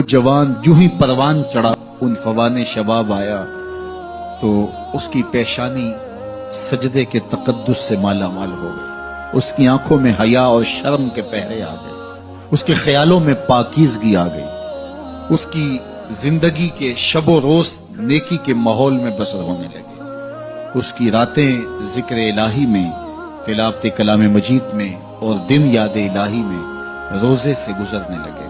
जवान जो ही परवान चढ़ा उन फवाने शबाब आया तो उसकी पेशानी सजदे के तकद्दुस से माला माल हो गई। उसकी आंखों में हया और शर्म के पहरे आ गए। उसके ख्यालों में पाकीज़गी आ गई। उसकी जिंदगी के शबो रोज नेकी के माहौल में बसर होने लगे। उसकी रातें जिक्र इलाही में, तिलावत कलाम मजीद में और दिन याद इलाही में रोजे से गुजरने लगे।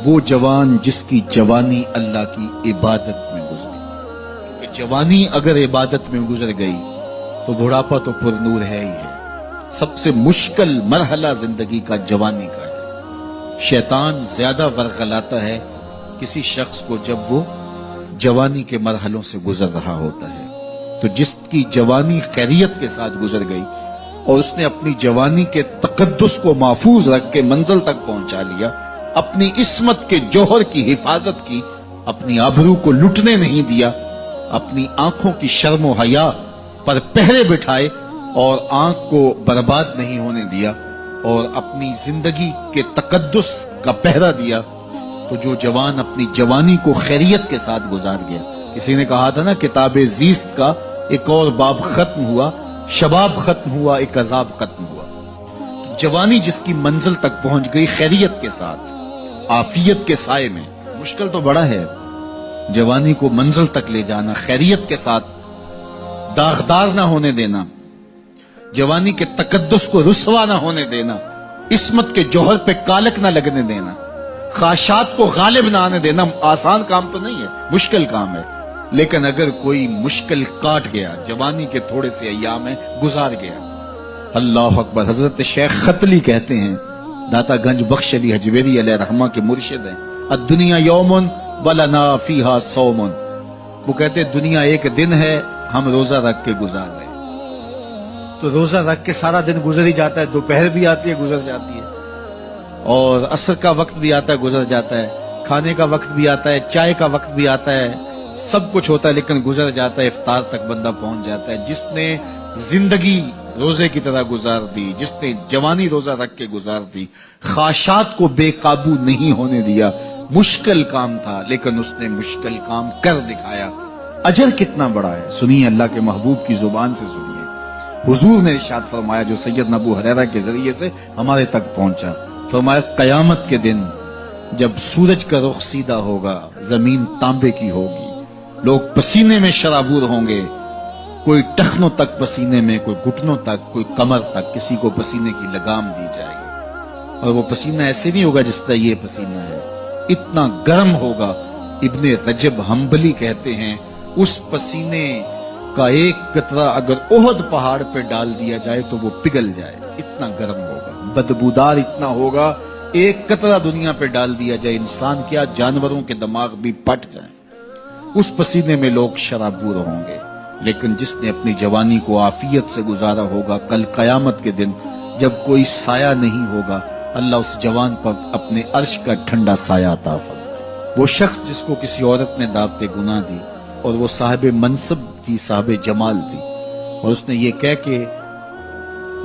वो जवान जिसकी जवानी अल्लाह की इबादत में गुजरी, क्योंकि जवानी अगर इबादत में गुजर गई तो बुढ़ापा तो पुरनूर है ही है। सबसे मुश्किल मरहला जिंदगी का जवानी का है। शैतान ज्यादा वरगलाता है किसी शख्स को जब वो जवानी के मरहलों से गुजर रहा होता है। तो जिसकी जवानी खैरियत के साथ गुजर गई और उसने अपनी जवानी के तकद्दुस को महफूज रख के मंजिल तक पहुंचा लिया, अपनी इस्मत के जौहर की हिफाजत की, अपनी आबरू को लुटने नहीं दिया, अपनी आंखों की शर्म व हया पर पहरे बिठाए और आंख को बर्बाद नहीं होने दिया और अपनी जिंदगी के तकद्दुस का पहरा दिया, तो जो जवान अपनी जवानी को खैरियत के साथ गुजार गया। किसी ने कहा था ना, किताबे जीस्त का एक और बाब खत्म हुआ, शबाब खत्म हुआ, एक अजाब खत्म हुआ। तो जवानी जिसकी मंजिल तक पहुंच गई खैरियत के साथ, आफियत के साए में। मुश्किल तो बड़ा है जवानी को मंजिल तक ले जाना, खैरियत के साथ, दागदार ना होने देना, जवानी के तकद्दुस को रुसवा ना होने देना, इस्मत के जौहर पे कालक ना लगने देना, ख्वाहिशात को गालिब ना आने देना। आसान काम तो नहीं है, मुश्किल काम है। लेकिन अगर कोई मुश्किल काट गया, जवानी के थोड़े से अय्याम में गुजार गया, अल्लाह अकबर। हजरत शेख खतली कहते हैं, दाता गंज बख्श अली हजवेरी अलैहि रहमा के मुर्शिद हैं, अद्दुनिया यौमुन वलना फीहा सौमुन। वो कहते हैं दुनिया एक दिन है, हम रोजा रख के गुजार रहे। तो रोजा रख के सारा दिन गुजर ही जाता है, दोपहर भी आती है गुजर जाती है, और असर का वक्त भी आता है गुजर जाता है, खाने का वक्त भी आता है, चाय का वक्त भी आता है, सब कुछ होता है लेकिन गुजर जाता है। इफ्तार तक बंदा पहुंच जाता है। जिसने जिंदगी रोजे की तरह गुजार दी, जिसने जवानी रोजा रख के गुजार दी, ख्वाहिशात को बेकाबू नहीं होने दिया, मुश्किल काम था लेकिन उसने मुश्किल काम कर दिखाया। अजर कितना बड़ा है, सुनिए अल्लाह के महबूब की जुबान से सुनिए। हुजूर ने इरशाद फरमाया, जो सैयद अबू हुरैरा के जरिए से हमारे तक पहुंचा, फरमाया कयामत के दिन जब सूरज का रुख सीधा होगा, जमीन तांबे की होगी, लोग पसीने में शराबूर होंगे, कोई टखनों तक पसीने में, कोई घुटनों तक, कोई कमर तक, किसी को पसीने की लगाम दी जाएगी। और वो पसीना ऐसे नहीं होगा जिस तरह ये पसीना है, इतना गर्म होगा। इब्ने रजब हम्बली कहते हैं, उस पसीने का एक कतरा अगर ओहद पहाड़ पे डाल दिया जाए तो वो पिघल जाए, इतना गर्म होगा, बदबूदार इतना होगा। एक कतरा दुनिया पे डाल दिया जाए, इंसान क्या जानवरों के दिमाग भी पट जाए। उस पसीने में लोग शराबूर होंगे। लेकिन जिसने अपनी जवानी को आफियत से गुजारा होगा, कल कयामत के दिन जब कोई साया नहीं होगा, अल्लाह उस जवान पर अपने अर्श का ठंडा साया अता फरमाए। वो शख्स जिसको किसी औरत ने दावते गुनाह दी और वो साहिब मनसब थी, साहिब जमाल थी, और उसने ये कह के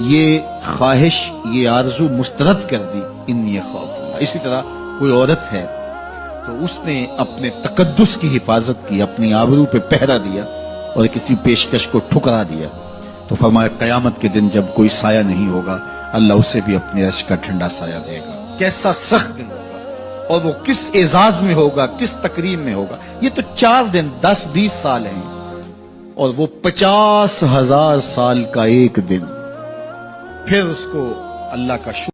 ये ख्वाहिश, ये आरजू मुस्तरद कर दी, इन्नी खौफ। इसी तरह कोई औरत है तो उसने अपने तकद्दुस की हिफाजत की, अपनी आबरू पे पहरा दिया और किसी पेशकश को ठुकरा दिया, तो फरमाया कयामत के दिन जब कोई साया नहीं होगा, अल्लाह उसे भी अपने अर्श का ठंडा साया देगा। कैसा सख्त दिन होगा, और वो किस एजाज में होगा, किस तकरीम में होगा। ये तो 4 दिन 10-20 साल हैं, और वो 50,000 साल का एक दिन। फिर उसको अल्लाह का